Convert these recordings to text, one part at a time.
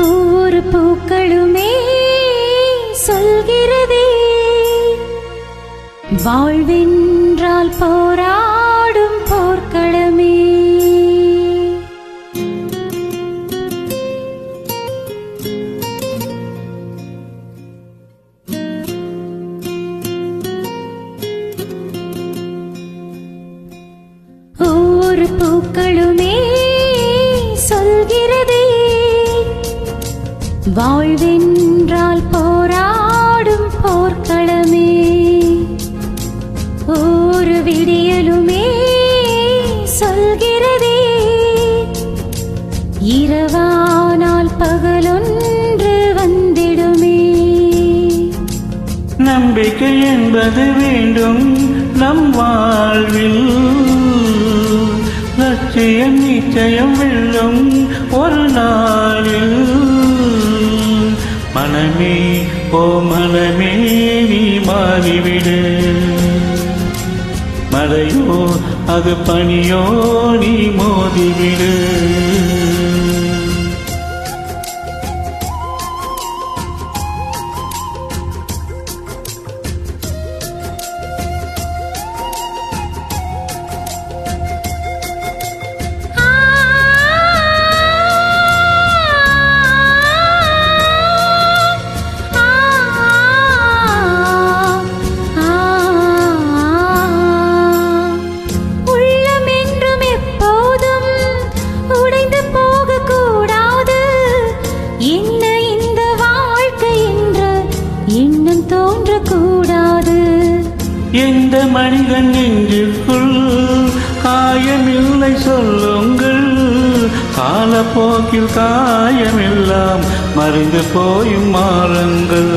ஒவ்வொரு பூக்களுமே சொல்கிறதே, வாழ்வென்றால் போராடும் போர்க்களமே. ஒவ்வொரு பூக்களுமே சொல்கிறதே, வாழ்வென்றால் போராடும் போர்க்களமே. ஒரு விடியலுமே சொல்கிறதே, இரவானால் பகலொன்று வந்திடுமே. நம்பிக்கை என்பது வேண்டும் நம் வாழ்வில், லட்சியம் நிச்சயம் வெல்லும் ஒரு நாளில். மனமே ஓ மனமே நீ மாறிவிடு, மழையோ அது பனியோ நீ மோதிவிடு. எந்த மனிதன் நெஞ்சுக்குள் காயமில்லை சொல்லுங்கள், காலப்போக்கில் காயமெல்லாம் மறைந்து போயும் மாறுங்கள்.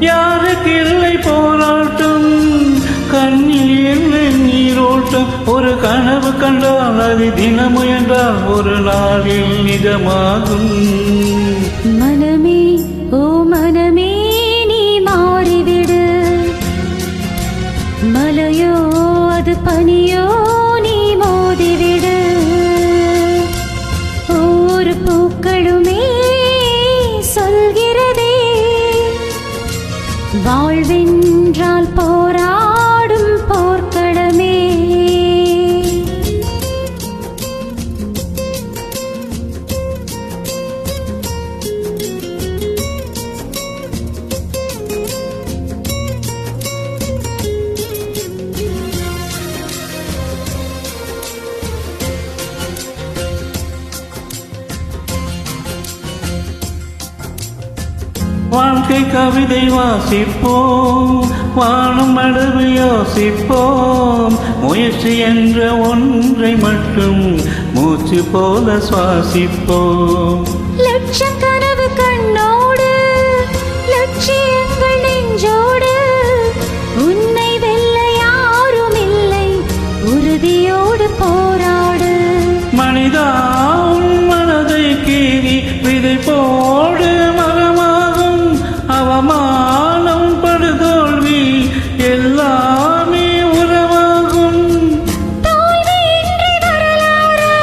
யாருக்கு இல்லை போராட்டம், கண்ணில் இல்லை நீரோட்டம். ஒரு கனவு கண்டால் அது தினமுயன்றால் ஒரு நாளில் நிஜமாகும். மனமே ஓ மனமே நீ மாறிவிடு, மலையோ அது பனியோ நீ மோதிவிடு. ஒவ்வொரு பூக்களுமே சொல்கிறதே, வாழ்வென்றால் போராடும் போர்க்களமே. வாழ்க்கை கவிதை வாசிப்போம், வாழும் அளவு யோசிப்போம். முயற்சி என்ற ஒன்றை மட்டும் மூச்சு போல சுவாசிப்போம். லட்சம் கனவு கண்ணோடு, லட்சியங்கள் நெஞ்சோடு, உன்னை வெல்ல யாரும் இல்லை, உறுதியோடு போராடு. மனிதா உன் மனதை கீறி விதை போடு, மரமாகும் அவமானம் படுதோல்வி எல்லாமே உறவாகும். தோல்வி இன்றி வரலாறா,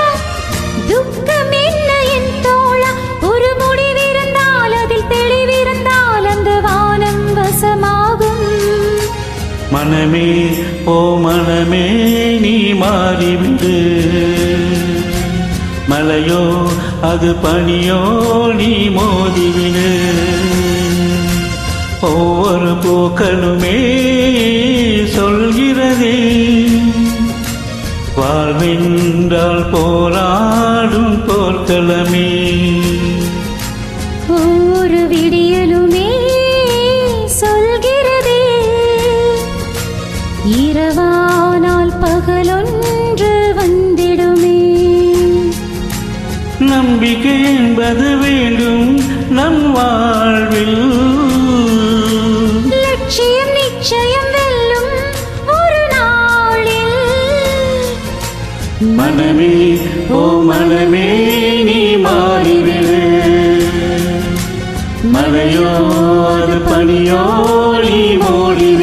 துக்கம் என்ன என் தோழா. ஒரு முடிவிருந்தால் அதில் தெளிவிருந்தால் அந்த வானம் வசமாகும். மனமே ஓ மனமே நீ மாறிவிடு, மலையோ அது பனியோ நீ மோதிவிடு. ஒவ்வொரு பூக்களுமே சொல்கிறதே, வாழ்வென்றால் போராடும் போர்க்களமே. ஒரு விடியலுமே சொல்கிறதே, இரவானால் பகலொன்று வந்திடுமே. நம்பிக்கை என்பது வேண்டும் நம் வாழ்வில், லட்சியம் நிச்சயம் வெல்லும் ஒரு நாளில். மனமே ஓ மனமே நீ மாறிவிடு. மணியோலி மோடிடும்